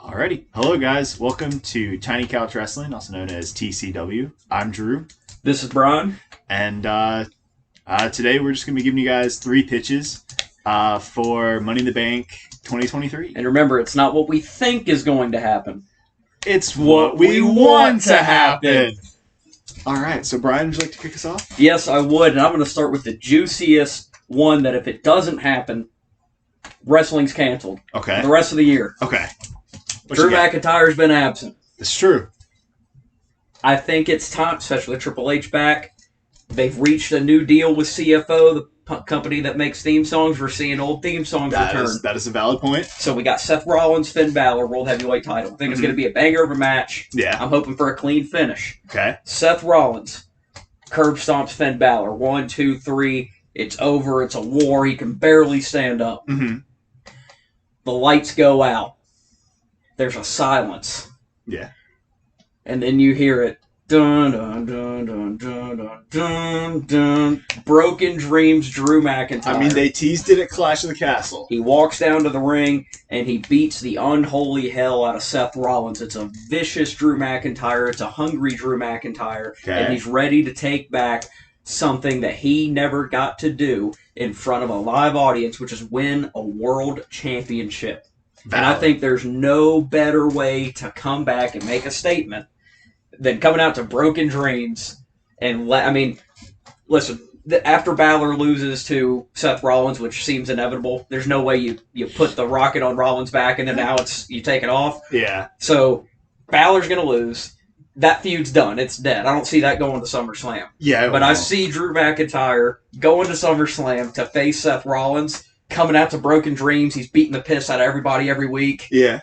Alrighty. Hello, guys. Welcome to Tiny Couch Wrestling, also known as TCW. I'm Drew, This is Brian. and today we're just going to be giving you guys three pitches for Money in the Bank 2023. And remember, it's not what we think is going to happen. It's what we want to happen. All right. So, Brian, would you like to kick us off? Yes, I would, and I'm going to start with the juiciest one that if it doesn't happen, wrestling's canceled Okay. for the rest of the year. Okay. What Drew you got? McIntyre's been absent. It's true. I think it's time, especially Triple H back. They've reached a new deal with CFO, the company that makes theme songs. We're seeing old theme songs return. That is a valid point. So we got Seth Rollins, Finn Balor, World Heavyweight title. I think it's going to be a banger of a match. Yeah. I'm hoping for a clean finish. Okay. Seth Rollins, curb stomps Finn Balor. 1, 2, 3. It's over. It's a war. He can barely stand up. Mm-hmm. The lights go out. There's a silence. Yeah. And then you hear it. Dun, dun, dun, dun, dun, dun, dun, dun. Broken Dreams, Drew McIntyre. I mean, they teased it at Clash of the Castle. He walks down to the ring, and he beats the unholy hell out of Seth Rollins. It's a vicious Drew McIntyre. It's a hungry Drew McIntyre. Okay. And he's ready to take back something that he never got to do in front of a live audience, which is win a world championship. And I think there's no better way to come back and make a statement than coming out to Broken Dreams. And, listen, after Balor loses to Seth Rollins, which seems inevitable, there's no way you put the rocket on Rollins' back and then now you take it off. Yeah. So Balor's going to lose. That feud's done. It's dead. I don't see that going to SummerSlam. Yeah. But I see Drew McIntyre going to SummerSlam to face Seth Rollins, coming out to Broken Dreams. He's beating the piss out of everybody every week. Yeah.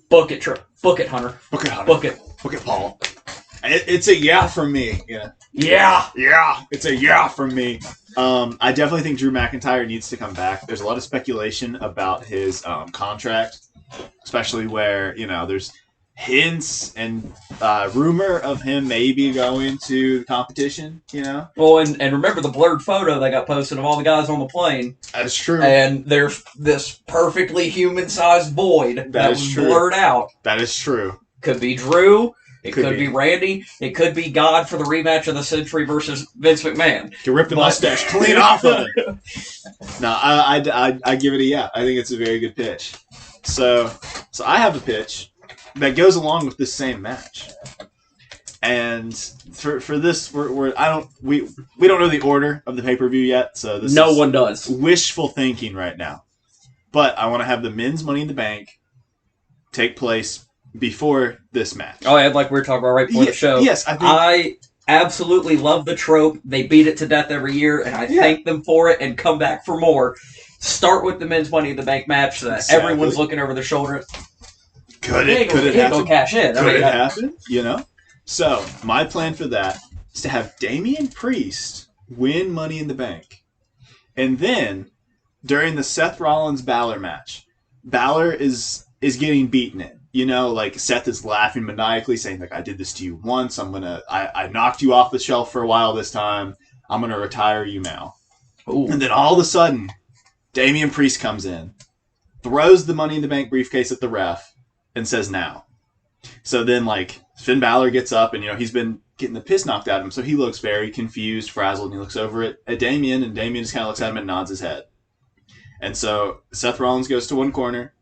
Book it, Hunter. Book it, Hunter. Book it. Book it, Paul. It's a yeah from me. Yeah. Yeah. Yeah. It's a yeah from me. I definitely think Drew McIntyre needs to come back. There's a lot of speculation about his contract, especially where, there's hints and rumor of him maybe going to the competition, Well, and remember the blurred photo that got posted of all the guys on the plane. That's true. And there's this perfectly human-sized void that was blurred out. That is true. Could be Drew. It could be Randy. It could be God for the rematch of the century versus Vince McMahon. You rip the mustache clean off of it. No, I give it a yeah. I think it's a very good pitch. So I have a pitch that goes along with this same match. And for this, we don't know the order of the pay-per-view yet, so this no is one does. Wishful thinking right now. But I want to have the men's Money in the Bank take place before this match. Oh, yeah, like we were talking about right before the show. Yes, I absolutely love the trope. They beat it to death every year, and I thank them for it and come back for more. Start with the men's Money in the Bank match so that everyone's looking over their shoulder. Could it happen? Go cash in. Could it happen? So, my plan for that is to have Damian Priest win Money in the Bank. And then, during the Seth Rollins-Balor match, Balor is getting beaten in. Seth is laughing maniacally, saying, I did this to you once. I knocked you off the shelf for a while this time. I'm going to retire you now. Ooh. And then all of a sudden, Damian Priest comes in, throws the Money in the Bank briefcase at the ref, and says now. So then, Finn Balor gets up, and, he's been getting the piss knocked out of him, so he looks very confused, frazzled, and he looks over at Damian, and Damian just kind of looks at him and nods his head. And so Seth Rollins goes to one corner,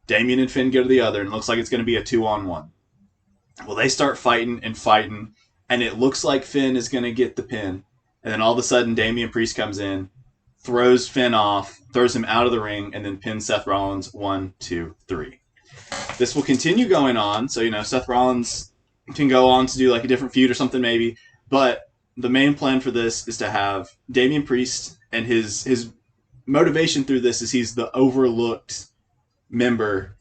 Damian and Finn go to the other, and it looks like it's going to be a 2-on-1. Well, they start fighting, and it looks like Finn is going to get the pin, and then all of a sudden, Damian Priest comes in, throws Finn off, throws him out of the ring, and then pins Seth Rollins 1, 2, 3. This will continue going on, so, Seth Rollins can go on to do, a different feud or something maybe, but the main plan for this is to have Damian Priest, and his motivation through this is he's the overlooked member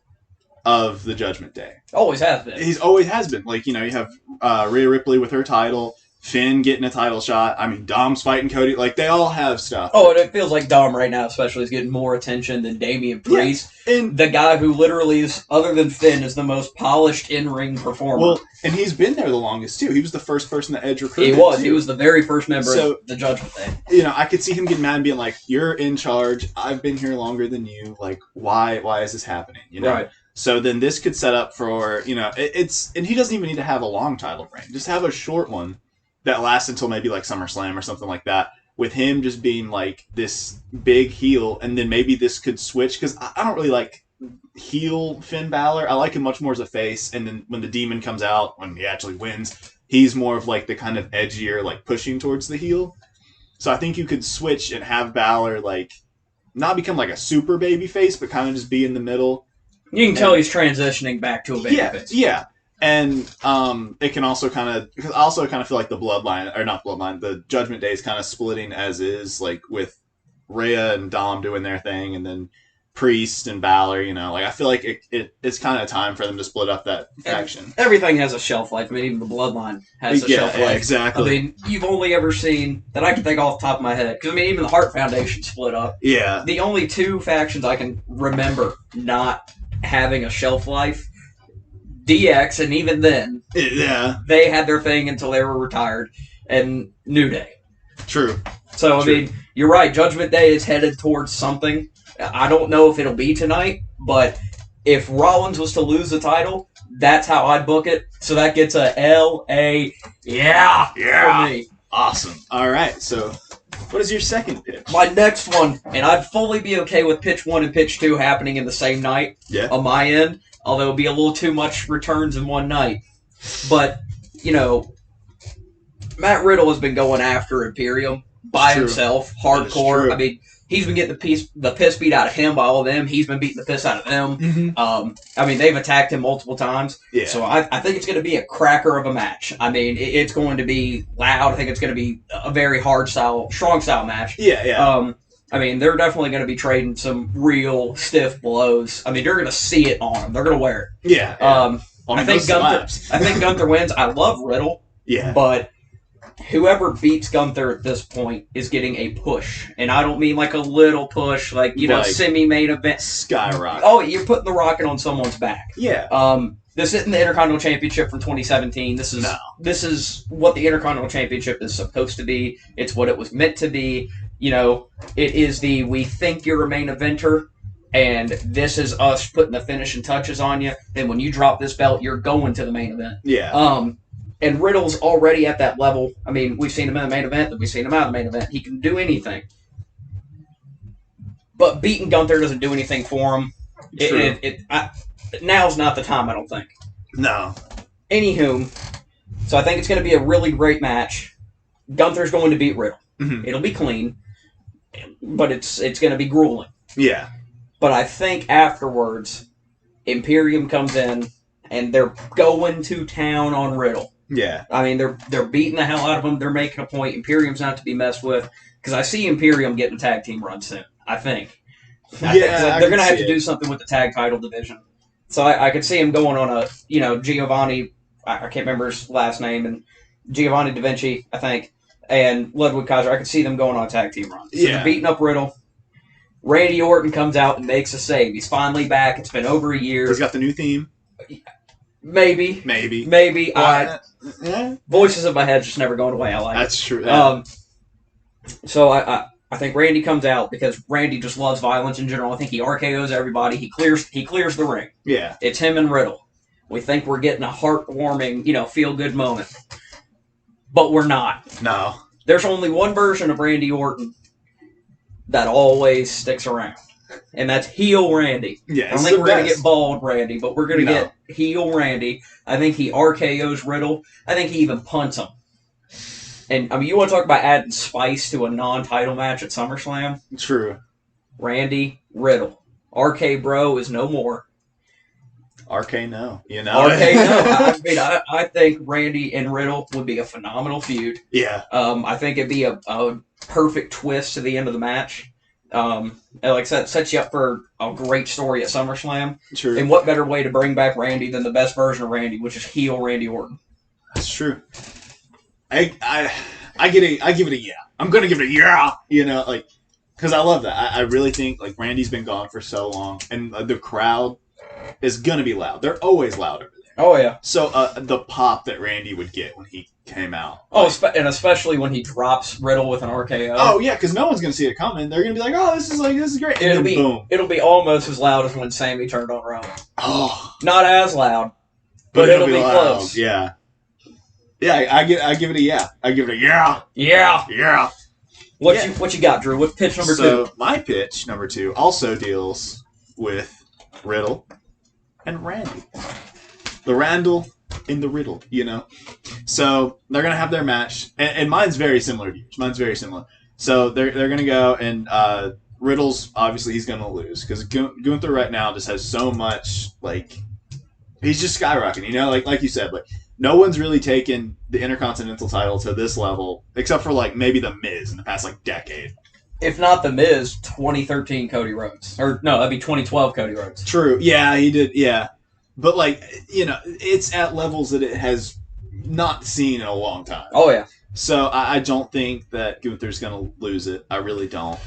of the Judgment Day. Always has been. He's always has been. You have Rhea Ripley with her title, Finn getting a title shot. I mean, Dom's fighting Cody. Like, they all have stuff. Oh, and it feels like Dom right now, especially, is getting more attention than Damian Priest. Yeah, and the guy who literally is, other than Finn, is the most polished in-ring performer. Well, and he's been there the longest, too. He was the first person that Edge recruited. He was. Too. He was the very first member of the Judgment Day. You know, I could see him getting mad and being like, you're in charge. I've been here longer than you. Like, why is this happening? You know? Right. So then this could set up for, you know, and he doesn't even need to have a long title reign. Just have a short one that lasts until maybe like SummerSlam or something like that, with him just being like this big heel, and then maybe this could switch, because I don't really like heel Finn Balor. I like him much more as a face, and then when the Demon comes out, when he actually wins, he's more of like the kind of edgier, like pushing towards the heel. So I think you could switch and have Balor like not become like a super baby face, but kind of just be in the middle. You can tell he's transitioning back to a baby face. Yeah. And it can also kind of, because I also kind of feel like the bloodline, or not bloodline, the Judgment Day is kind of splitting as is, like with Rhea and Dom doing their thing, and then Priest and Balor, you know, like I feel like it's kind of time for them to split up that faction. Everything has a shelf life. I mean, even the bloodline has a shelf life. Yeah, exactly. I mean, you've only ever seen, that I can think off the top of my head, because I mean, even the Hart Foundation split up. Yeah. The only two factions I can remember not having a shelf life, DX, and even then, they had their thing until they were retired, and New Day. True. So, I mean, you're right, Judgment Day is headed towards something. I don't know if it'll be tonight, but if Rollins was to lose the title, that's how I'd book it. So that gets a L-A, yeah, for me. Awesome. All right, so what is your second pitch? My next one, and I'd fully be okay with pitch 1 and pitch 2 happening in the same night on my end, although it would be a little too much returns in one night. But, you know, Matt Riddle has been going after Imperium by himself, hardcore. I mean, he's been getting the piss beat out of him by all of them. He's been beating the piss out of them. Mm-hmm. I mean, they've attacked him multiple times. Yeah. So I think it's going to be a cracker of a match. I mean, it's going to be loud. I think it's going to be a very strong style match. Yeah. I mean, they're definitely going to be trading some real stiff blows. I mean, they're going to see it on them. They're going to wear it. Yeah. I think Gunther wins. I love Riddle. Yeah. But whoever beats Gunther at this point is getting a push. And I don't mean like a little push, like, you know, semi-main event. Skyrocket. Oh, you're putting the rocket on someone's back. Yeah. This isn't the Intercontinental Championship from 2017. This is what the Intercontinental Championship is supposed to be. It's what it was meant to be. You know, it is we think you're a main eventer, and this is us putting the finishing touches on you. Then when you drop this belt, you're going to the main event. Yeah. And Riddle's already at that level. I mean, we've seen him in the main event, then we've seen him out of the main event. He can do anything. But beating Gunther doesn't do anything for him. Now's not the time, I don't think. No. Anywho, so I think it's going to be a really great match. Gunther's going to beat Riddle. Mm-hmm. It'll be clean, but it's going to be grueling. Yeah. But I think afterwards, Imperium comes in, and they're going to town on Riddle. Yeah. I mean, they're beating the hell out of him. They're making a point. Imperium's not to be messed with, because I see Imperium getting a tag team run soon, I think. They're going to have to do something with the tag title division. So I could see him going on a, you know, Giovanni, I can't remember his last name, and Giovanni Da Vinci, I think, and Ludwig Kaiser. I could see them going on a tag team run. So they're beating up Riddle. Randy Orton comes out and makes a save. He's finally back. It's been over a year. He's got the new theme. Maybe. Voices in my head just never going away. I like That's true. So I think Randy comes out because Randy just loves violence in general. I think he RKOs everybody. He clears the ring. Yeah. It's him and Riddle. We think we're getting a heartwarming, you know, feel-good moment. But we're not. No. There's only one version of Randy Orton that always sticks around. And that's heel Randy. Yeah, I don't think we're going to get bald Randy, but we're going to get heel Randy. I think he RKOs Riddle. I think he even punts him. And, I mean, you want to talk about adding spice to a non-title match at SummerSlam? True. Randy, Riddle. RK Bro is no more. RK no. You know? RK no. I mean, I think Randy and Riddle would be a phenomenal feud. Yeah. I think it'd be a perfect twist to the end of the match. Like I said, it sets you up for a great story at SummerSlam. True. And what better way to bring back Randy than the best version of Randy, which is heel Randy Orton? That's true. I give it a yeah. I'm gonna give it a yeah. Like because I love that. I really think like Randy's been gone for so long, and the crowd is gonna be loud. They're always loud over there. Oh yeah. So the pop that Randy would get when he came out. Oh, and especially when he drops Riddle with an RKO. Oh yeah, because no one's gonna see it coming. They're gonna be like, "Oh, this is great." And boom. It'll be almost as loud as when Sammy turned on Roman. Oh, not as loud, but it'll be close. Yeah. Yeah, I give it a yeah. I give it a yeah. Yeah. Yeah. What you got, Drew? What's pitch number 2? So my pitch number 2 also deals with Riddle and Randy. The Randall in the Riddle, So they're gonna have their match, and mine's very similar to yours. Mine's very similar. So they're gonna go, and Riddle's obviously he's gonna lose because Gunther right now just has so much he's just skyrocketing. Like you said, no one's really taken the Intercontinental title to this level except for maybe the Miz in the past decade. If not the Miz, 2013 Cody Rhodes, or no, that'd be 2012 Cody Rhodes. True. Yeah, he did. Yeah. But, it's at levels that it has not seen in a long time. Oh, yeah. So, I don't think that Gunther's going to lose it. I really don't.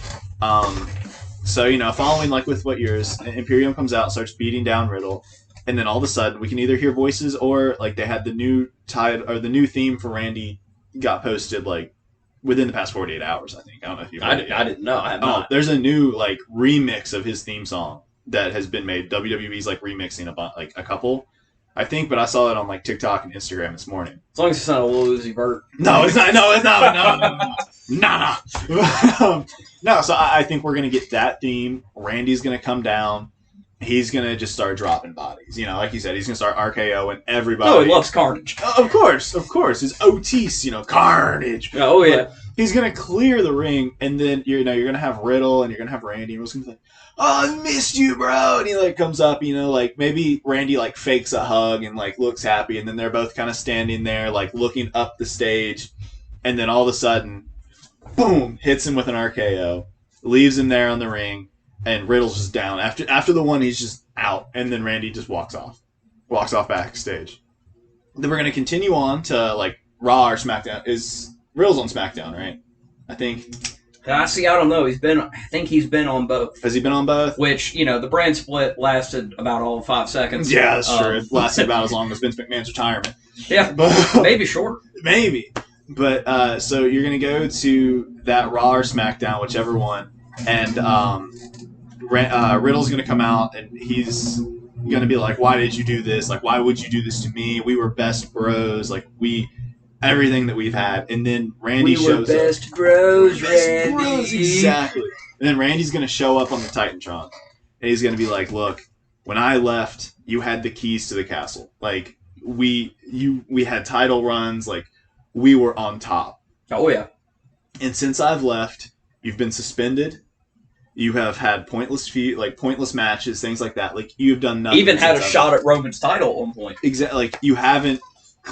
So, following, with what yours, Imperium comes out, starts beating down Riddle, and then all of a sudden, we can either hear voices or, they had the new the new theme for Randy got posted, within the past 48 hours, I think. I don't know if you heard it yet. I didn't know. I have not. There's a new, remix of his theme song that has been made. WWE's remixing a couple, I think, but I saw it on TikTok and Instagram this morning. As long as it's not a Lil Uzi Vert. No, it's not. No, it's not. No. No. So I think we're gonna get that theme. Randy's gonna come down. He's gonna just start dropping bodies. Like you said, he's gonna start RKO and everybody. No, he loves Carnage. Of course. His Otis, Carnage. Oh yeah. But he's gonna clear the ring, and then you're gonna have Riddle and you're gonna have Randy. And Riddle's gonna be like, "Oh, I missed you, bro." And he comes up, maybe Randy fakes a hug and looks happy, and then they're both kind of standing there looking up the stage, and then all of a sudden, boom, hits him with an RKO, leaves him there on the ring, and Riddle's just down. After the one, he's just out, and then Randy just walks off backstage. Then we're gonna continue on to Raw or SmackDown. Is Riddle's on SmackDown, right? I think. I don't know. I think he's been on both. Has he been on both? Which, the brand split lasted about all of 5 seconds. Yeah, that's true. It lasted about as long as Vince McMahon's retirement. Yeah, maybe shorter. Maybe. But, so you're going to go to that Raw or SmackDown, whichever one, and Riddle's going to come out, and he's going to be like, "Why did you do this? Why would you do this to me? We were best bros. Everything that we've had." And then Randy shows up. We were best bros, Randy. Bros, exactly. And then Randy's going to show up on the Titantron. And he's going to be like, "Look, when I left, you had the keys to the castle. We had title runs. We were on top. Oh, yeah. And since I've left, you've been suspended. You have had pointless matches, things like that. You've done nothing. Even had a shot at Roman's title at one point. Exactly. You haven't...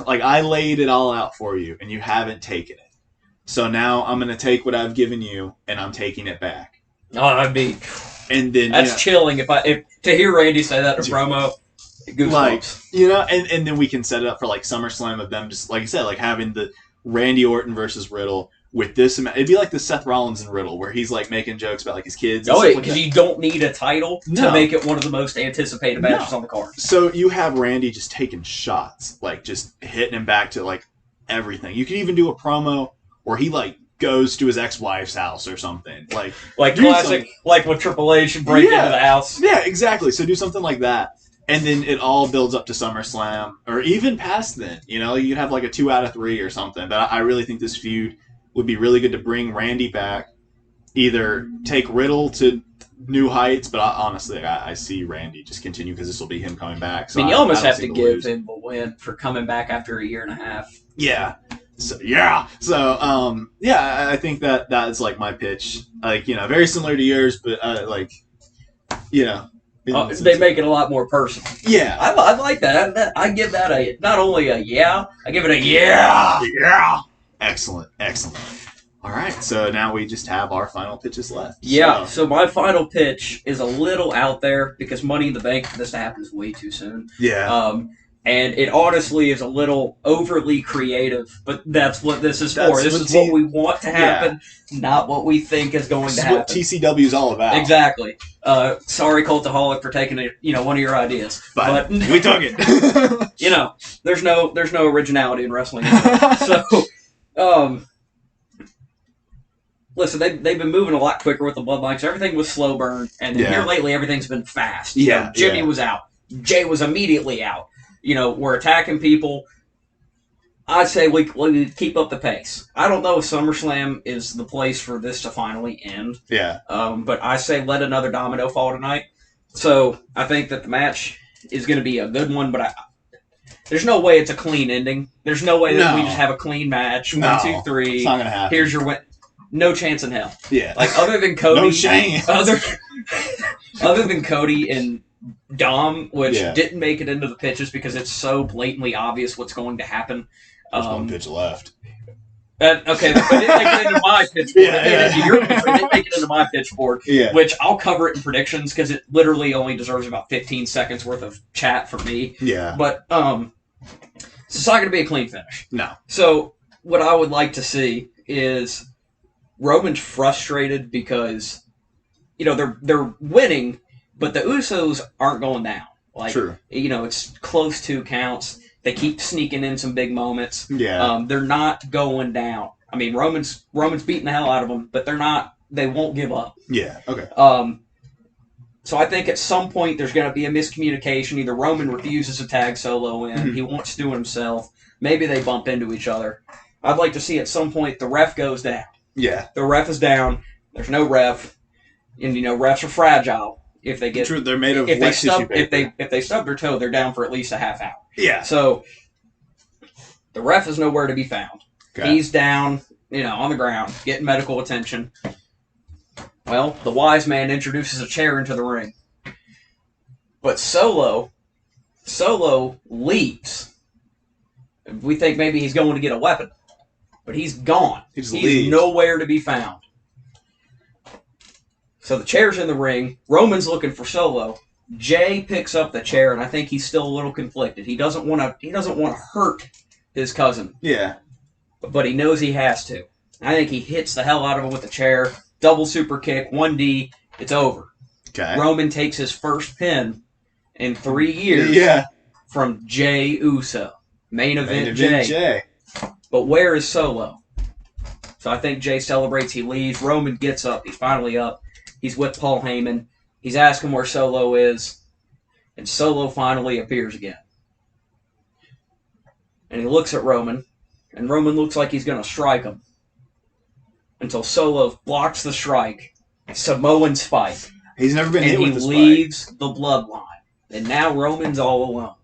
I laid it all out for you, and you haven't taken it. So now I'm going to take what I've given you, and I'm taking it back." Oh, I'd be... And then... That's chilling. If to hear Randy say that in a promo, goosebumps. And then we can set it up for, SummerSlam of them just, like you said, having the Randy Orton versus Riddle with this amount. It'd be like the Seth Rollins and Riddle, where he's, making jokes about, his kids. Oh, yeah, because you don't need a title to make it one of the most anticipated matches on the card. So you have Randy just taking shots, just hitting him back to, everything. You could even do a promo where he, goes to his ex-wife's house or something. Like classic, with Triple H break into the house. Yeah, exactly. So do something like that. And then it all builds up to SummerSlam, or even past then. You could have, a 2 out of 3 or something. But I really think this feud would be really good to bring Randy back, either take Riddle to new heights, but honestly, I see Randy just continue because this will be him coming back. So you almost have to give him a win for coming back after a year and a half. Yeah. So, yeah. So, I think that's my pitch. Very similar to yours, but they make it a lot more personal. Yeah. I like that. I give that not only a yeah, I give it a yeah. Yeah. Excellent. All right, so now we just have our final pitches left. Yeah, so my final pitch is a little out there because Money in the Bank for this to happen is way too soon. Yeah. And it honestly is a little overly creative, but that's what this is for. This is what we want to happen, not what we think is going to happen. This is what TCW is all about. Exactly. Sorry, Cultaholic, for taking one of your ideas, but we took it. There's no originality in wrestling. So, listen, they've been moving a lot quicker with the bloodlines. Everything was slow burn, and then here lately everything's been fast. Yeah, Jimmy was out. Jay was immediately out. We're attacking people. I'd say we keep up the pace. I don't know if SummerSlam is the place for this to finally end. Yeah. But I say let another domino fall tonight. So I think that the match is going to be a good one, but there's no way it's a clean ending. There's no way that we just have a clean match. No, 1, 2, 3. It's not going to happen. Here's your win. No chance in hell. Yeah. Like, other than Cody. No chance. Other than Cody and Dom, which didn't make it into the pitches because it's so blatantly obvious what's going to happen. There's one pitch left. Okay, but it didn't make it into my pitch board. It made it into your pitch board. It didn't make it into my pitch board, which I'll cover it in predictions because it literally only deserves about 15 seconds worth of chat for me. Yeah. But it's not going to be a clean finish. No. So what I would like to see is Roman's frustrated because they're winning, but the Usos aren't going down. Like, true. It's close to counts. They keep sneaking in some big moments. Yeah. They're not going down. I mean, Roman's beating the hell out of them, but they won't give up. Yeah. Okay. So I think at some point there's going to be a miscommunication. Either Roman refuses to tag Solo in. He wants to do it himself. Maybe they bump into each other. I'd like to see at some point the ref goes down. Yeah. The ref is down. There's no ref. And, refs are fragile. If they get, true, they're made of wet tissue paper. If they stub their toe, they're down for at least a half hour. Yeah. So the ref is nowhere to be found. Okay. He's down, on the ground, getting medical attention. Well, the wise man introduces a chair into the ring. But Solo leaves. We think maybe he's going to get a weapon. But he's gone. He's nowhere to be found. So the chair's in the ring. Roman's looking for Solo. Jay picks up the chair, and I think he's still a little conflicted. He doesn't want to hurt his cousin. Yeah. But he knows he has to. I think he hits the hell out of him with the chair. Double super kick, 1D. It's over. Okay. Roman takes his first pin in 3 years. Yeah. From Jay Uso. Main event Jay. But where is Solo? So I think Jay celebrates. He leaves. Roman gets up. He's finally up. He's with Paul Heyman. He's asking where Solo is. And Solo finally appears again. And he looks at Roman. And Roman looks like he's going to strike him. Until Solo blocks the strike. Samoan spike. He's never been hit with the spike. And he leaves the bloodline. And now Roman's all alone.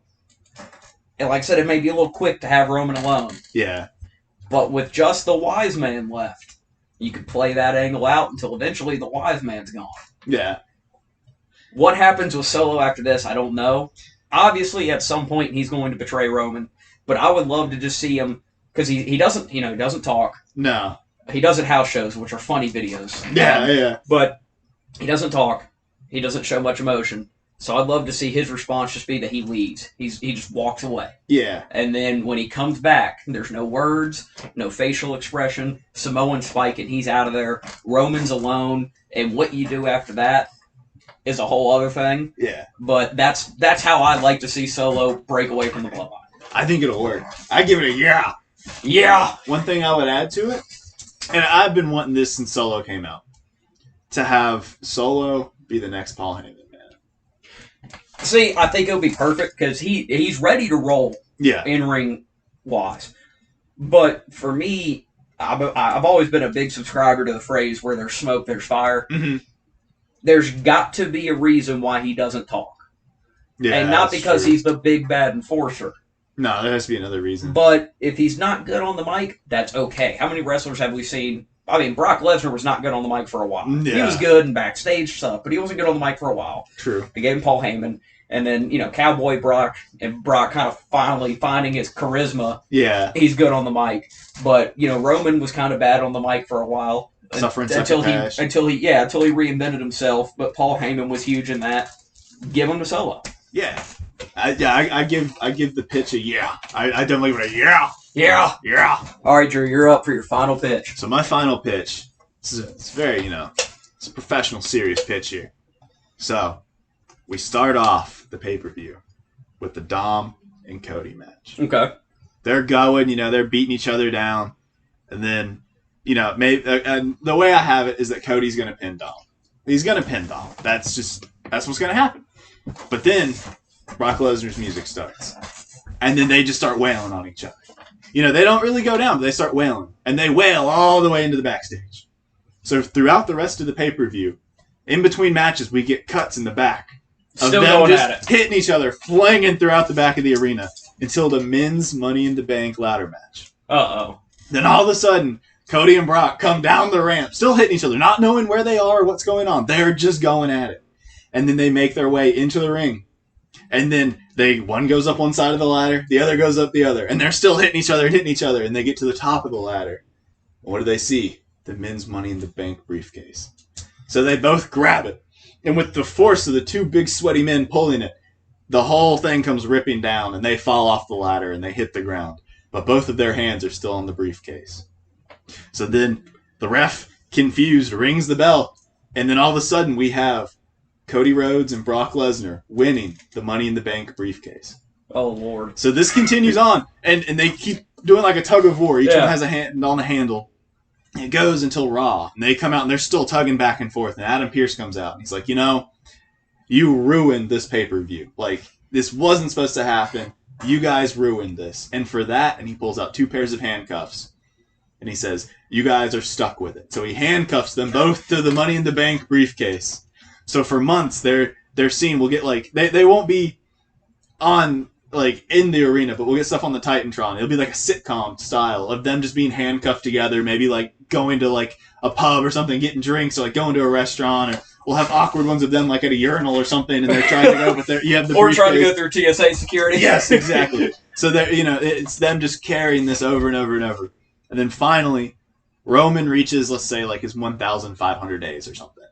And like I said, it may be a little quick to have Roman alone. Yeah. But with just the wise man left, you could play that angle out until eventually the wise man's gone. Yeah. What happens with Solo after this, I don't know. Obviously, at some point, he's going to betray Roman. But I would love to just see him, because he doesn't, he doesn't talk. No. He does at house shows, which are funny videos. Yeah. But he doesn't talk. He doesn't show much emotion. So I'd love to see his response just be that he leaves. He just walks away. Yeah. And then when he comes back, there's no words, no facial expression. Samoan spike, and he's out of there. Roman's alone, and what you do after that is a whole other thing. Yeah. But that's how I'd like to see Solo break away from the bloodline. I think it'll work. I give it a yeah. Yeah. One thing I would add to it, and I've been wanting this since Solo came out, to have Solo be the next Paul Heyman. See, I think it'll be perfect because he's ready to roll in-ring wise. But for me, I've always been a big subscriber to the phrase where there's smoke, there's fire. Mm-hmm. There's got to be a reason why he doesn't talk. Yeah, and not because true. He's the big bad enforcer. No, there has to be another reason. But if he's not good on the mic, that's okay. How many wrestlers have we seen? I mean, Brock Lesnar was not good on the mic for a while. Yeah. He was good in backstage stuff, but he wasn't good on the mic for a while. True. They gave him Paul Heyman. And then, Cowboy Brock, and Brock kind of finally finding his charisma. Yeah. He's good on the mic. But, Roman was kind of bad on the mic for a while. Suffering until he reinvented himself. But Paul Heyman was huge in that. Give him to Solo. Yeah. I give the pitch a yeah. I definitely would a yeah. Yeah. Yeah. All right, Drew, you're up for your final pitch. So my final pitch, it's very, it's a professional, serious pitch here. So we start off the pay-per-view with the Dom and Cody match. Okay. They're going, they're beating each other down. And then, and the way I have it is that Cody's going to pin Dom. He's going to pin Dom. That's what's going to happen. But then Brock Lesnar's music starts. And then they just start wailing on each other. They don't really go down, but they start wailing. And they wail all the way into the backstage. So throughout the rest of the pay-per-view, in between matches, we get cuts in the back. Of Still them going just at it. hitting each other, flinging throughout the back of the arena until the men's Money in the Bank ladder match. Uh-oh. Then all of a sudden, Cody and Brock come down the ramp, still hitting each other, not knowing where they are or what's going on. They're just going at it. And then they make their way into the ring. And then one goes up one side of the ladder, the other goes up the other. And they're still hitting each other and hitting each other. And they get to the top of the ladder. What do they see? The men's Money in the Bank briefcase. So they both grab it. And with the force of the two big sweaty men pulling it, the whole thing comes ripping down and they fall off the ladder and they hit the ground. But both of their hands are still on the briefcase. So then the ref, confused, rings the bell. And then all of a sudden we have Cody Rhodes and Brock Lesnar winning the Money in the Bank briefcase. Oh, Lord. So this continues on. And they keep doing like a tug of war. Each one has a hand on a handle. It goes until Raw. And they come out and they're still tugging back and forth. And Adam Pearce comes out. And he's like, you ruined this pay-per-view. Like, this wasn't supposed to happen. You guys ruined this. And for that, and he pulls out 2 pairs of handcuffs. And he says, you guys are stuck with it. So he handcuffs them both to the Money in the Bank briefcase. So for months, their scene will get like, they won't be on, like, in the arena, but we'll get stuff on the Titantron. It'll be like a sitcom style of them just being handcuffed together, maybe like going to like a pub or something, getting drinks, or like going to a restaurant, or we'll have awkward ones of them like at a urinal or something, and they're trying to go, but you have the or briefcase. trying to go through TSA security. Yes, exactly. So that it's them just carrying this over and over and over, and then finally, Roman reaches, let's say, like his 1,500 days or something,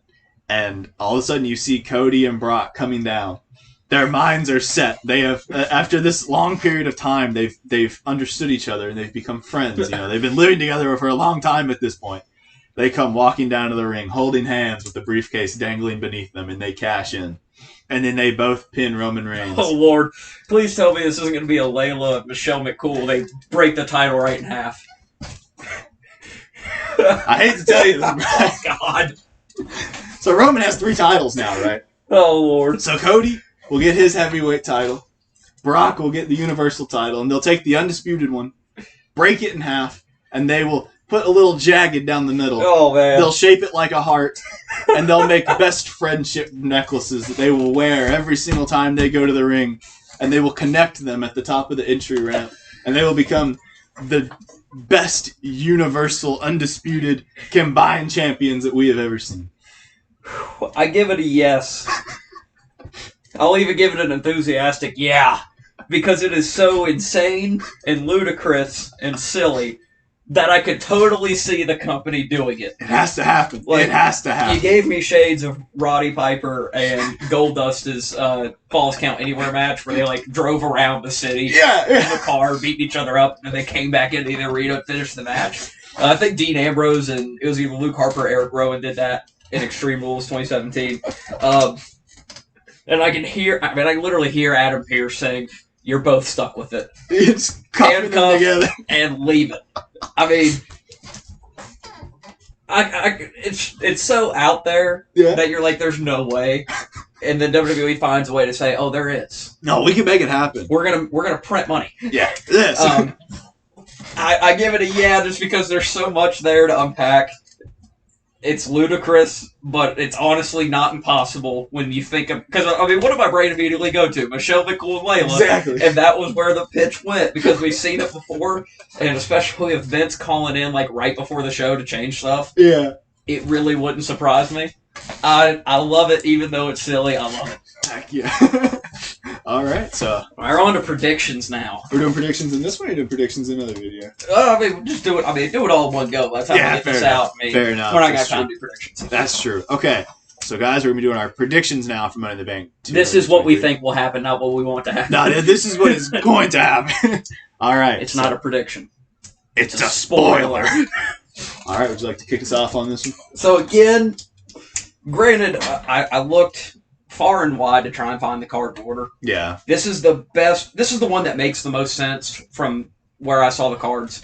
and all of a sudden you see Cody and Brock coming down. Their minds are set. They have, after this long period of time, they've understood each other and they've become friends. They've been living together for a long time at this point. They come walking down to the ring, holding hands with the briefcase dangling beneath them, and they cash in. And then they both pin Roman Reigns. Oh, Lord. Please tell me this isn't going to be a Layla Michelle McCool. They break the title right in half. I hate to tell you this, Oh, God. So Roman has 3 titles now, right? Oh, Lord. So Cody will get his heavyweight title. Brock will get the Universal title, and they'll take the undisputed one, break it in half, and they will put a little jagged down the middle. Oh, man. They'll shape it like a heart, and they'll make best friendship necklaces that they will wear every single time they go to the ring, and they will connect them at the top of the entry ramp, and they will become the best Universal, undisputed, combined champions that we have ever seen. I give it a yes. I'll even give it an enthusiastic yeah. Because it is so insane and ludicrous and silly that I could totally see the company doing it. It has to happen. Like, it has to happen. You gave me shades of Roddy Piper and Goldust's Falls Count Anywhere match where they like drove around the city in the car, beating each other up, and they came back into the arena and finished the match. I think Dean Ambrose and it was either Luke Harper or Eric Rowan did that in Extreme Rules 2017. And I literally hear Adam Pearce saying, "You're both stuck with it. It's cuffing them together and leave it." I mean, it's so out there that you're like, "There's no way," and then WWE finds a way to say, "Oh, there is. No, we can make it happen. We're gonna print money." Yeah, this. I give it a yeah just because there's so much there to unpack. It's ludicrous, but it's honestly not impossible when you think of... Because, I mean, what did my brain immediately go to? Michelle McCool and Layla. Exactly. And that was where the pitch went, because we've seen it before, and especially with Vince calling in, like, right before the show to change stuff. Yeah. It really wouldn't surprise me. I love it, even though it's silly. I love it. Heck yeah. All right, so... We're on to predictions now. We're doing predictions in this one or doing predictions in another video? I mean, just do it. I mean, do it all in one go. By the time we get this out, fair enough. we're not going to have time to do predictions. That's true. Okay, So, guys, we're going to be doing our predictions now for Money in the Bank. This is what we think will happen, not what we want to happen. No, this is what is going to happen. All right. It's not a prediction. It's a spoiler. All right. Would you like to kick us off on this one? So, again, granted, I looked far and wide to try and find the card order. Yeah. This is the best. This is the one that makes the most sense from where I saw the cards.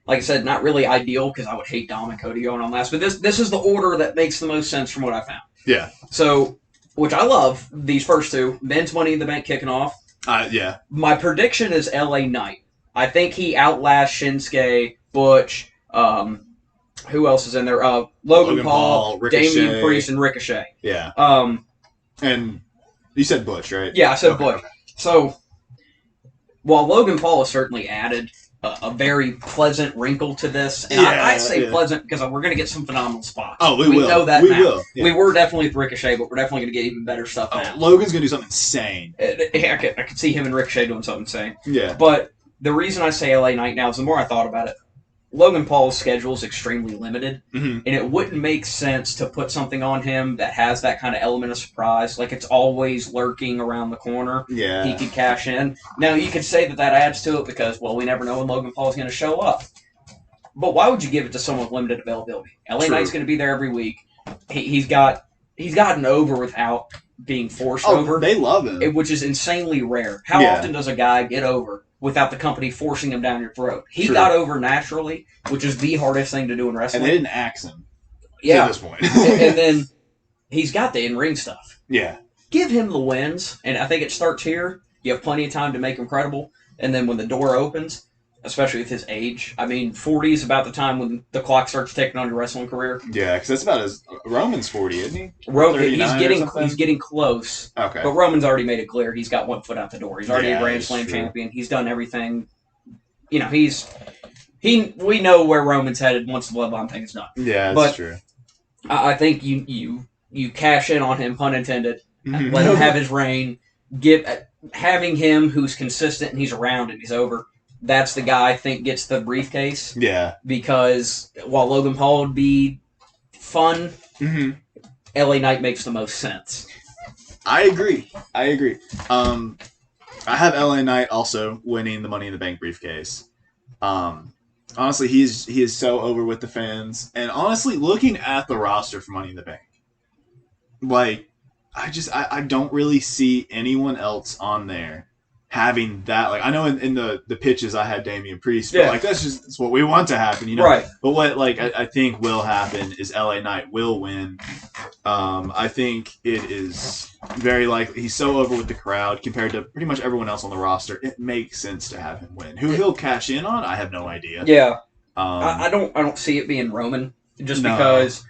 Like I said, not really ideal because I would hate Dom and Cody going on last. But this is the order that makes the most sense from what I found. Yeah. So, which I love, these first two. Men's Money in the Bank kicking off. Yeah. My prediction is LA Knight. I think he outlasts Shinsuke, Butch, who else is in there? Logan Paul, Damian Priest, and Ricochet. Yeah. And you said Butch, right? Yeah, I said Butch. Okay. So, while Logan Paul has certainly added a very pleasant wrinkle to this, and I say pleasant because we're going to get some phenomenal spots. Oh, we will. Know that we now. Will. Yeah. We were definitely with Ricochet, but we're definitely going to get even better stuff now. Logan's going to do something insane. I could see him and Ricochet doing something insane. Yeah. But the reason I say LA Knight now is the more I thought about it, Logan Paul's schedule is extremely limited, and it wouldn't make sense to put something on him that has that kind of element of surprise. Like, it's always lurking around the corner. Yeah. He could cash in. Now, you could say that adds to it because, well, we never know when Logan Paul's going to show up. But why would you give it to someone with limited availability? LA Knight's going to be there every week. He's gotten over without being forced over. They love him. Which is insanely rare. How often does a guy get over without the company forcing him down your throat? He got over naturally, which is the hardest thing to do in wrestling. And they didn't axe him to this point. And then he's got the in-ring stuff. Yeah. Give him the wins, and I think it starts here. You have plenty of time to make him credible, and then when the door opens, especially with his age, 40 is about the time when the clock starts ticking on your wrestling career. Yeah, because that's about Roman's 40, isn't he? He's getting close. Okay. But Roman's already made it clear he's got one foot out the door. He's already a Grand Slam champion. He's done everything. We know where Roman's headed once the Bloodline thing is done. Yeah, that's true. I think you cash in on him, pun intended. Let him have his reign. Having him who's consistent and he's around and he's over. That's the guy I think gets the briefcase. Yeah. Because while Logan Paul would be fun, LA Knight makes the most sense. I agree. I have LA Knight also winning the Money in the Bank briefcase. Honestly, he is so over with the fans. And honestly, looking at the roster for Money in the Bank, like, I don't really see anyone else on there having that. Like, I know in the pitches I had Damian Priest, but like that's what we want to happen, you know. Right. But what I think will happen is LA Knight will win. I think it is very likely. He's so over with the crowd compared to pretty much everyone else on the roster. It makes sense to have him win. Who he'll cash in on, I have no idea. Yeah. I don't see it being Roman just because.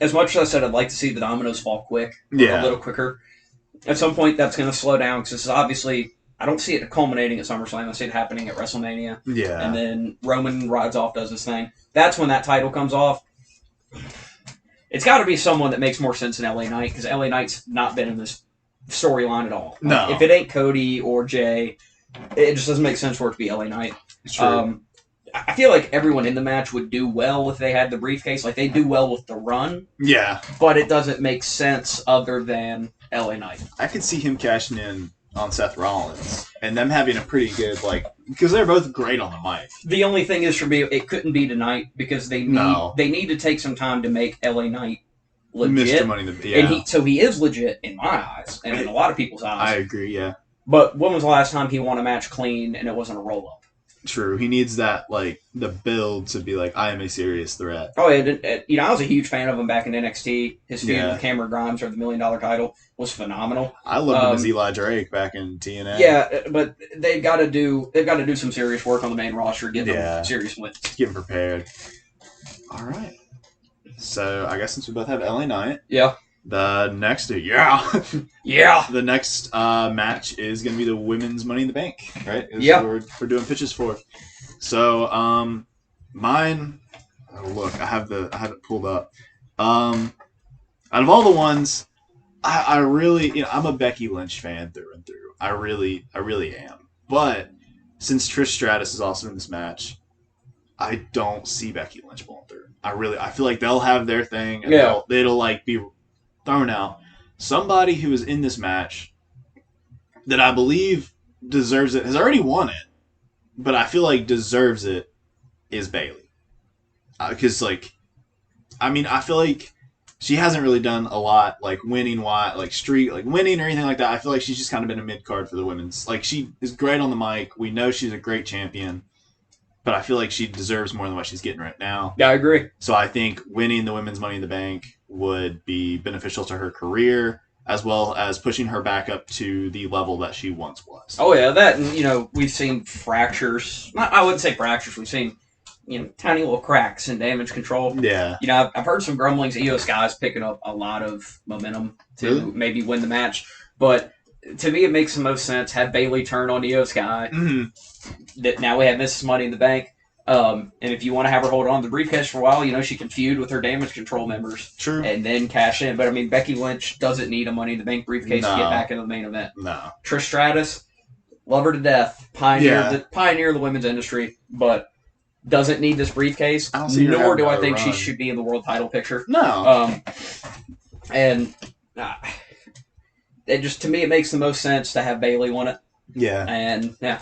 As much as I said I'd like to see the dominoes fall quick, a little quicker, at some point that's going to slow down because this is obviously, I don't see it culminating at SummerSlam. I see it happening at WrestleMania. Yeah. And then Roman rides off, does his thing. That's when that title comes off. It's got to be someone that makes more sense than LA Knight because LA Knight's not been in this storyline at all. No. If it ain't Cody or Jay, it just doesn't make sense for it to be LA Knight. It's true. I feel like everyone in the match would do well if they had the briefcase. Like, they do well with the run. Yeah. But it doesn't make sense other than LA Knight. I could see him cashing in on Seth Rollins and them having a pretty good, because they're both great on the mic. The only thing is for me, it couldn't be tonight because they need to take some time to make LA Knight legit. Mr. Money and he is legit in my eyes and in a lot of people's eyes. I agree, yeah. But when was the last time he won a match clean and it wasn't a roll-up? True. He needs that, the build to be I am a serious threat. Oh, yeah. I was a huge fan of him back in NXT. His feud with Cameron Grimes for the $1 Million title was phenomenal. I loved him as Eli Drake back in TNA. Yeah, but they've got to do some serious work on the main roster, give them serious wins. Get them prepared. All right. So, I guess since we both have LA Knight. Yeah. The next, the next match is going to be the women's Money in the Bank, right? What we're doing pitches for. So, mine. Oh, look, I have it pulled up. Out of all the ones, I really, I'm a Becky Lynch fan through and through. I really am. But since Trish Stratus is also in this match, I don't see Becky Lynch pulling through. I feel like they'll have their thing, and Yeah. it'll like be thrown out. Somebody who is in this match that I believe deserves it, has already won it, but I feel like deserves it, is Bayley. Because I feel like she hasn't really done a lot, like winning, winning or anything like that. I feel like she's just kind of been a mid card for the women's. Like, she is great on the mic. We know she's a great champion, but I feel like she deserves more than what she's getting right now. Yeah, I agree. So I think winning the women's Money in the Bank would be beneficial to her career, as well as pushing her back up to the level that she once was. Oh yeah, that, and we've seen fractures. I wouldn't say fractures. We've seen tiny little cracks in damage control. Yeah. I've heard some grumblings. Io Sky's picking up a lot of momentum to maybe win the match, but to me, it makes the most sense. Have Bayley turn on Io Sky. Mm-hmm. That now we have Mrs. Money in the Bank. And if you want to have her hold on to the briefcase for a while, she can feud with her damage control members. True. And then cash in. But, Becky Lynch doesn't need a Money in the Bank briefcase to get back into the main event. No. Trish Stratus, love her to death. Pioneer of the women's industry, but doesn't need this briefcase. Nor do I think she should be in the world title picture. No. And it just, to me, it makes the most sense to have Bayley win it. Yeah. And, yeah.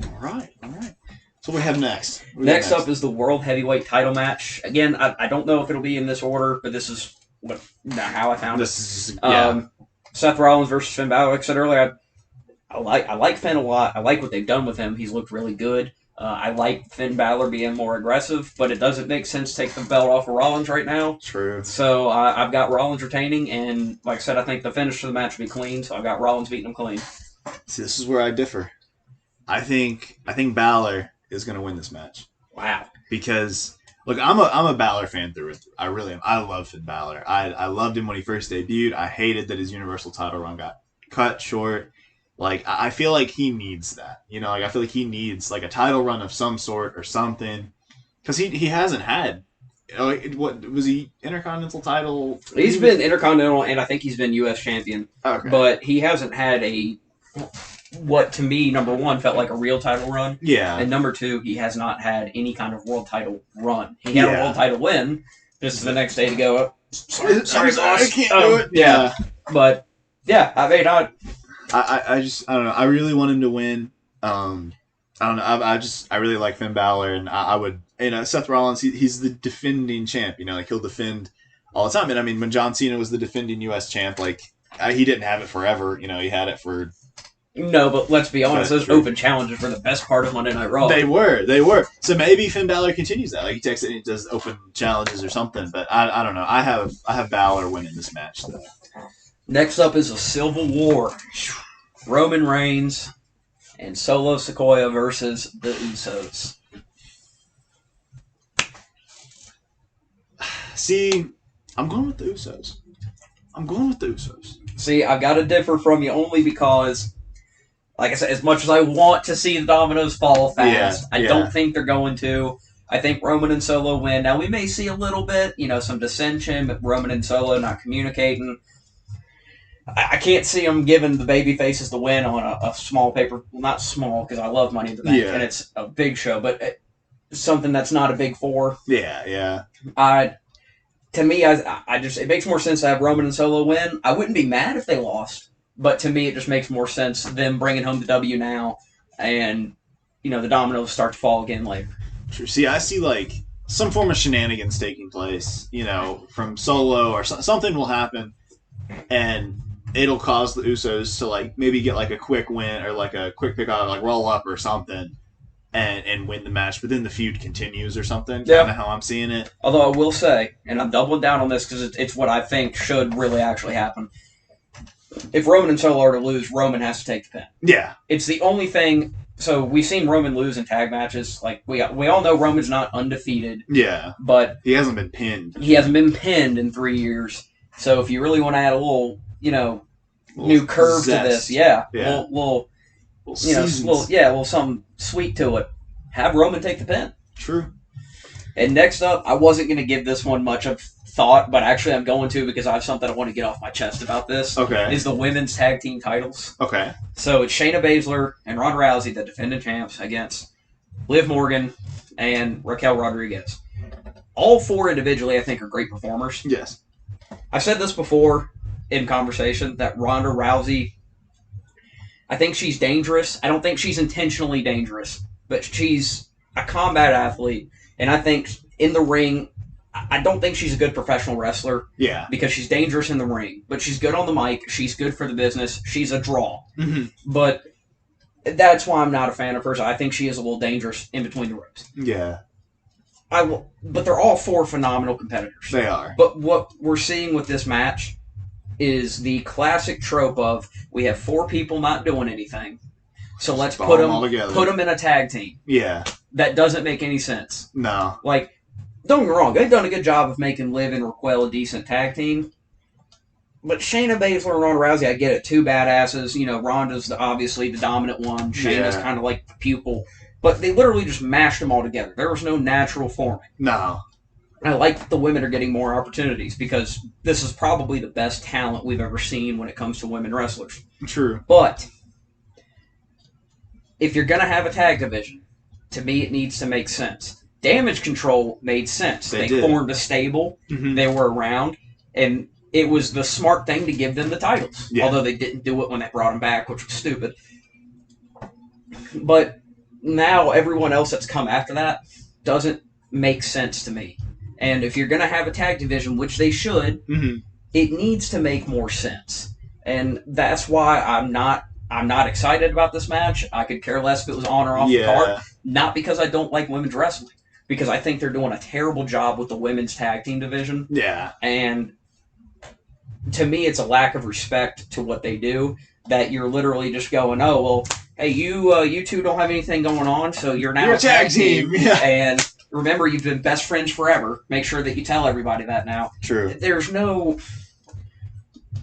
All right. So what we have next? Next up is the World Heavyweight title match. Again, I don't know if it'll be in this order, but this is how I found it. Seth Rollins versus Finn Balor. Like I said earlier, I like Finn a lot. I like what they've done with him. He's looked really good. I like Finn Balor being more aggressive, but it doesn't make sense to take the belt off of Rollins right now. True. So I've got Rollins retaining, and like I said, I think the finish of the match will be clean, so I've got Rollins beating him clean. See, this is where I differ. I think Balor is going to win this match. Wow. Because, look, I'm a Balor fan through and through. I really am. I love Finn Balor. I loved him when he first debuted. I hated that his Universal title run got cut short. Like, I feel like he needs that. I feel like he needs, like, a title run of some sort or something. Because he hasn't had... What was he? Intercontinental title? He's been Intercontinental, and I think he's been U.S. champion. Okay. But he hasn't had what to me, number one, felt like a real title run. Yeah. And number two, he has not had any kind of world title run. He had a world title win. Just the next day to go, sorry, boss. I can't do it. Yeah. But, yeah, I don't know. I really want him to win. I don't know. I really like Finn Balor, and I would, Seth Rollins, he's the defending champ, he'll defend all the time. And when John Cena was the defending U.S. champ, he didn't have it forever. He had it for... No, but let's be honest, those open challenges were the best part of Monday Night Raw. They were. So maybe Finn Balor continues that. He takes it and he does open challenges or something. But I don't know. I have Balor winning this match, though. Next up is a Civil War. Roman Reigns and Solo Sikoa versus the Usos. See, I'm going with the Usos. See, I've got to differ from you only because... Like I said, as much as I want to see the dominoes fall fast, I don't think they're going to. I think Roman and Solo win. Now, we may see a little bit, some dissension, but Roman and Solo not communicating. I can't see them giving the baby faces the win on a small paper. Well, not small, because I love Money in the Bank, and it's a big show, but something that's not a big four. Yeah. To me, it makes more sense to have Roman and Solo win. I wouldn't be mad if they lost. But to me, it just makes more sense them bringing home the W now, and the dominoes start to fall again later. Sure. See, I see some form of shenanigans taking place. From Solo or something will happen, and it'll cause the Usos to maybe get a quick win or a quick pick out, roll up or something, and win the match. But then the feud continues or something. Yeah. Kind of how I'm seeing it. Although I will say, and I'm doubling down on this because it's what I think should really actually happen. If Roman and Solo are to lose, Roman has to take the pin. Yeah. It's the only thing. So we've seen Roman lose in tag matches. We all know Roman's not undefeated. Yeah. But he hasn't been pinned. He hasn't been pinned in 3 years. So if you really want to add a little, new curve zest. to this, little something sweet to it. Have Roman take the pin. True. And next up, I wasn't going to give this one much of thought, but actually I'm going to because I have something I want to get off my chest about this. Okay. Is the women's tag team titles. Okay. So it's Shayna Baszler and Ronda Rousey, the defending champs, against Liv Morgan, and Raquel Rodriguez. All four individually, I think, are great performers. Yes. I've said this before in conversation that Ronda Rousey, I think she's dangerous. I don't think she's intentionally dangerous, but she's a combat athlete, and I think in the ring, I don't think she's a good professional wrestler. Yeah. Because she's dangerous in the ring, but she's good on the mic. She's good for the business. She's a draw. Mm-hmm. But that's why I'm not a fan of hers. I think she is a little dangerous in between the ropes. Yeah. But they're all four phenomenal competitors. They are. But what we're seeing with this match is the classic trope of we have four people not doing anything, so let's put them in a tag team. Yeah. That doesn't make any sense. No. Like, don't get me wrong, they've done a good job of making Liv and Raquel a decent tag team. But Shayna Baszler and Ronda Rousey, I get it, two badasses. You know, Ronda's obviously the dominant one. Shayna's kind of like the pupil. But they literally just mashed them all together. There was no natural forming. No. I like that the women are getting more opportunities because this is probably the best talent we've ever seen when it comes to women wrestlers. True. But if you're going to have a tag division, to me it needs to make sense. Damage Control made sense. They formed a stable. Mm-hmm. They were around. And it was the smart thing to give them the titles. Yeah. Although they didn't do it when they brought them back, which was stupid. But now everyone else that's come after that doesn't make sense to me. And if you're going to have a tag division, which they should, mm-hmm. it needs to make more sense. And that's why I'm not excited about this match. I could care less if it was on or off the card. Not because I don't like women's wrestling. Because I think they're doing a terrible job with the women's tag team division. Yeah. And to me, it's a lack of respect to what they do. That you're literally just going, oh, well, hey, you two don't have anything going on, so you're now a tag team. Yeah. And remember, you've been best friends forever. Make sure that you tell everybody that now. True. There's not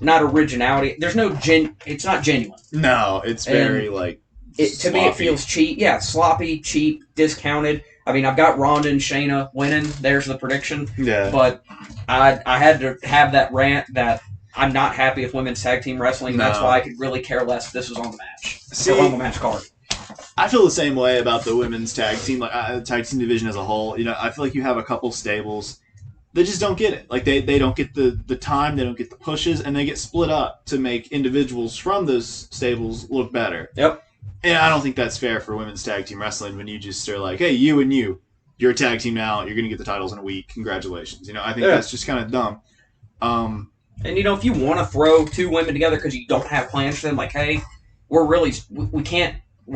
originality. There's no it's not genuine. No, it's very, to me, it feels cheap. Yeah, sloppy, cheap, discounted. I mean, I've got Ronda and Shayna winning. There's the prediction. Yeah. But I had to have that rant that I'm not happy with women's tag team wrestling. No. That's why I could really care less if this was on the match. Or on the match card. I feel the same way about the women's tag team, tag team division as a whole. You know, I feel like you have a couple stables that just don't get it. Like they don't get the time, they don't get the pushes, and they get split up to make individuals from those stables look better. Yep. And I don't think that's fair for women's tag team wrestling when you just are like, hey, you and you're a tag team now. You're going to get the titles in a week. Congratulations. You know, I think that's just kind of dumb. And, you know, if you want to throw two women together because you don't have plans for them, like, hey, we're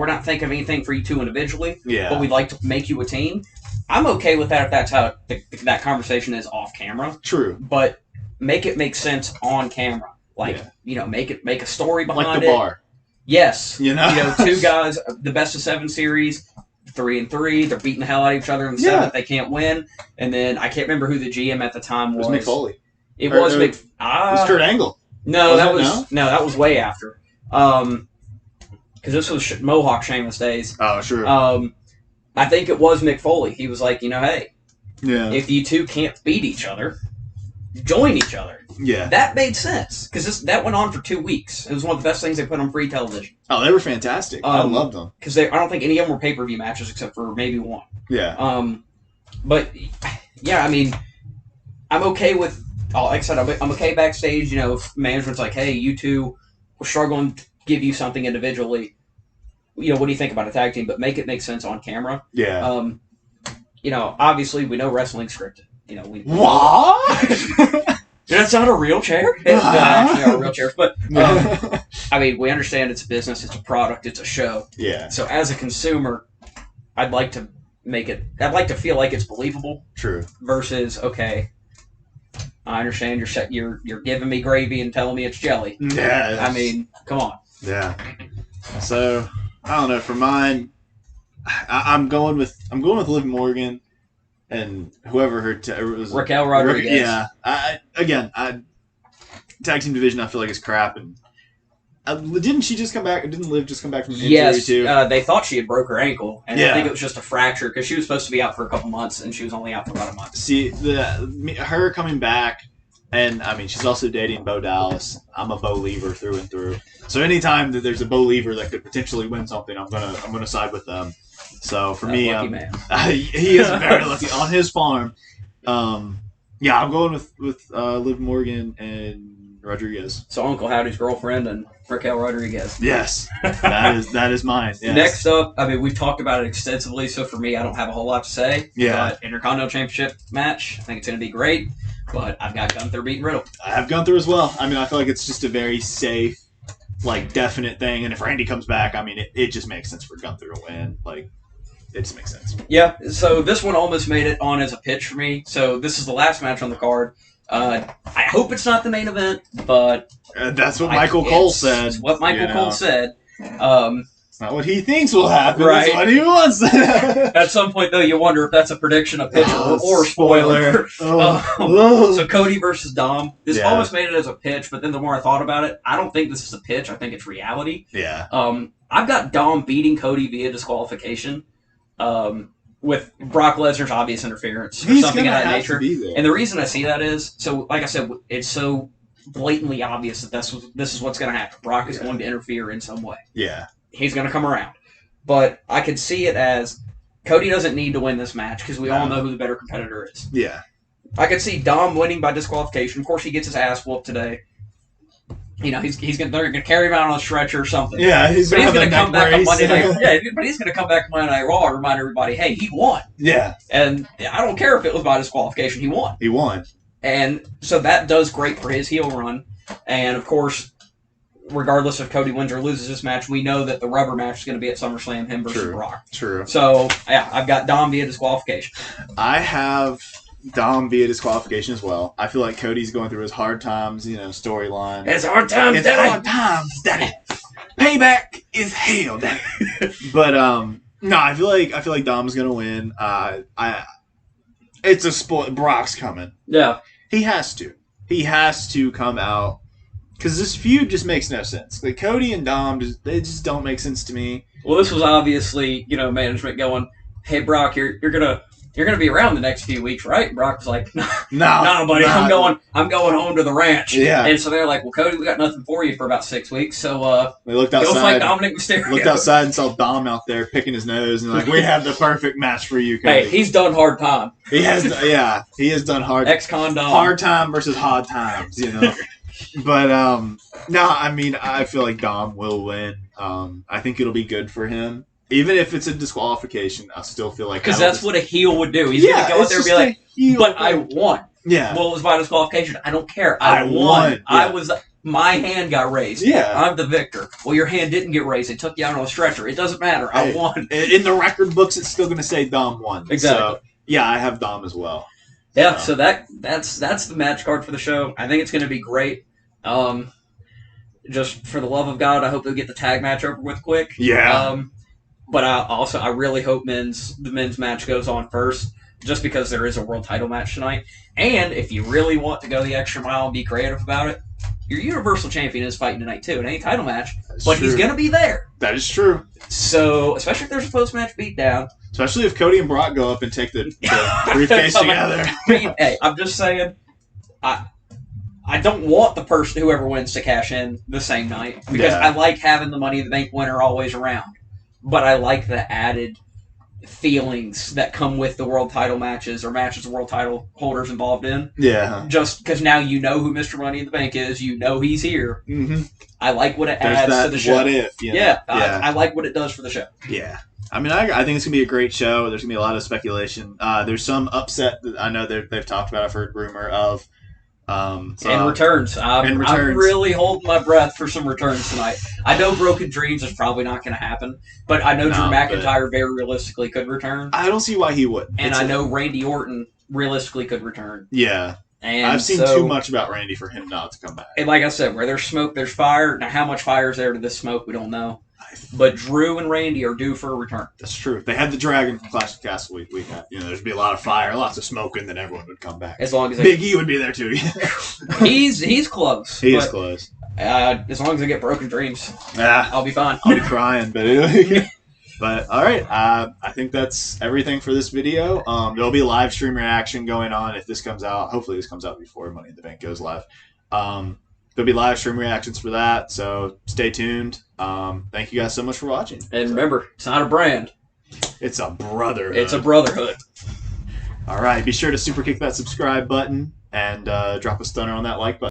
not thinking of anything for you two individually, but we'd like to make you a team. I'm okay with that if that's how that conversation is off camera. True. But make it make sense on camera. Like, you know, make a story behind it. Like the bar. Yes. You know, two guys, the best of 7 series, 3-3. They're beating the hell out of each other in the 7th. They can't win. And then I can't remember who the GM at the time was. It was Mick Foley. It was Kurt Angle. No, that was way after. Because this was Mohawk Sheamus days. Oh, sure. I think it was Mick Foley. He was like, you know, hey, if you two can't beat each other, join each other. Yeah. That made sense. Because that went on for 2 weeks. It was one of the best things they put on free television. Oh, they were fantastic. I loved them. Because I don't think any of them were pay-per-view matches except for maybe one. Yeah. But, yeah, I mean, I'm okay with... Like I said, I'm okay backstage, you know, if management's like, hey, you two, we're struggling to give you something individually. You know, what do you think about a tag team? But make it make sense on camera. Yeah. You know, obviously, we know wrestling's scripted. You know, what? That's not a real chair? It's not actually a real chair. But, I mean, we understand it's a business, it's a product, it's a show. Yeah. So as a consumer, I'd like to feel like it's believable. True. Versus, okay, I understand you're giving me gravy and telling me it's jelly. Yeah. I mean, come on. Yeah. So, I don't know. For mine, I'm going with Liv Morgan and whoever was Raquel Rodriguez. Yeah. Tag team division I feel like is crap. And didn't she just come back? Didn't Liv just come back from an injury too? Yes. They thought she had broke her ankle, and I think it was just a fracture because she was supposed to be out for a couple months, and she was only out for about a month. See, her coming back, and I mean she's also dating Bo Dallas. I'm a Bo Lever through and through. So anytime that there's a Bo Lever that could potentially win something, I'm gonna side with them. So for That me, lucky man. he is very lucky on his farm. Yeah, I'm going with Liv Morgan and Rodriguez. So Uncle Howdy's girlfriend and Raquel Rodriguez. Yes, that is mine. Yes. Next up, I mean, we've talked about it extensively, so for me, I don't have a whole lot to say. Yeah. But Intercontinental Championship match, I think it's going to be great. But I've got Gunther beating Riddle. I have Gunther as well. I mean, I feel like it's just a very safe, like, definite thing. And if Randy comes back, I mean, it just makes sense for Gunther to win. Like, it just makes sense. Yeah, so this one almost made it on as a pitch for me. So this is the last match on the card. I hope it's not the main event, but... that's what Michael Cole said. It's what Michael Cole said. It's not what he thinks will happen. Right. It's what he wants. At some point, though, you wonder if that's a prediction, a pitch, or spoiler. So Cody versus Dom. This almost made it as a pitch, but then the more I thought about it, I don't think this is a pitch. I think it's reality. Yeah. I've got Dom beating Cody via disqualification. With Brock Lesnar's obvious interference or something of that nature. And the reason I see that is, so like I said, it's so blatantly obvious that this is what's going to happen. Brock is going to interfere in some way. Yeah. He's going to come around. But I could see it as Cody doesn't need to win this match because we all know who the better competitor is. Yeah. I could see Dom winning by disqualification. Of course, he gets his ass whooped today. You know, they're gonna carry him out on a stretcher or something. Yeah, he's gonna come back on Monday Night. Yeah, but he's gonna come back on Monday Night Raw and remind everybody, hey, he won. Yeah. And I don't care if it was by disqualification, he won. He won. And so that does great for his heel run. And of course, regardless if Cody wins or loses this match, we know that the rubber match is going to be at SummerSlam, him versus Brock. True. So yeah, I've got Dom via disqualification. I have Dom via disqualification as well. I feel like Cody's going through his hard times, storyline. It's hard times, It's Daddy. hard times, Daddy. Payback is hell, Daddy. But no, I feel like Dom's gonna win. It's a spoil. Brock's coming. Yeah, he has to. He has to come out because this feud just makes no sense. Like Cody and Dom, they just don't make sense to me. Well, this was obviously management going, "Hey Brock, you're gonna be around the next few weeks, right?" And Brock was like, "No, buddy, I'm going home to the ranch." Yeah. And so they're like, "Well, Cody, we got nothing for you for about 6 weeks, so they looked outside, go fight Dominic Mysterio." Looked outside and saw Dom out there picking his nose, and like, "We have the perfect match for you, Cody." Hey, he's done hard time. He has done hard. Ex-con Dom. Hard time versus hard times, But no, I mean, I feel like Dom will win. I think it'll be good for him. Even if it's a disqualification, I still feel like... Because that's what a heel would do. He's going to go out there and be like, but I won. Yeah. Well, it was by disqualification. I don't care. I won. Yeah. My hand got raised. Yeah. I'm the victor. Well, your hand didn't get raised. They took you out on a stretcher. It doesn't matter. I won. In the record books, it's still going to say Dom won. Exactly. So, yeah, I have Dom as well. Yeah, so that's the match card for the show. I think it's going to be great. Just for the love of God, I hope they'll get the tag match over with quick. Yeah. But I really hope the men's match goes on first, just because there is a world title match tonight. And if you really want to go the extra mile and be creative about it, your Universal Champion is fighting tonight too. It ain't a title match, but he's going to be there. That is true. So, especially if there's a post-match beatdown. Especially if Cody and Brock go up and take the briefcase together. Hey, I'm just saying, I don't want the person, whoever wins, to cash in the same night, because I like having the Money in the Bank winner always around. But I like the added feelings that come with the world title matches or matches the world title holders involved in. Yeah. Just because now you know who Mr. Money in the Bank is, you know he's here. Mm-hmm. I like what it adds to the show. What if? Yeah. I like what it does for the show. Yeah. I mean, I think it's going to be a great show. There's going to be a lot of speculation. There's some upset that I know they've talked about. I've heard rumor of. Returns. I'm really holding my breath for some returns tonight. I know Broken Dreams is probably not going to happen, but I know Drew McIntyre very realistically could return. I don't see why he wouldn't. And I know Randy Orton realistically could return. Yeah. And I've seen too much about Randy for him not to come back. And like I said, where there's smoke, there's fire. Now, how much fire is there to this smoke, we don't know. But Drew and Randy are due for a return. That's true. They had the Dragon from Clash of Castle week. There'd be a lot of fire, lots of smoke, and then everyone would come back. As long as Big E would be there too. he's close. He is close. As long as I get Broken Dreams, I'll be fine. I'll be crying, but but all right. I think that's everything for this video. There'll be a live stream reaction going on if this comes out. Hopefully, this comes out before Money in the Bank goes live. There'll be live stream reactions for that, so stay tuned. Thank you guys so much for watching. And remember, it's not a brand. It's a brotherhood. It's a brotherhood. All right. Be sure to super kick that subscribe button and drop a stunner on that like button.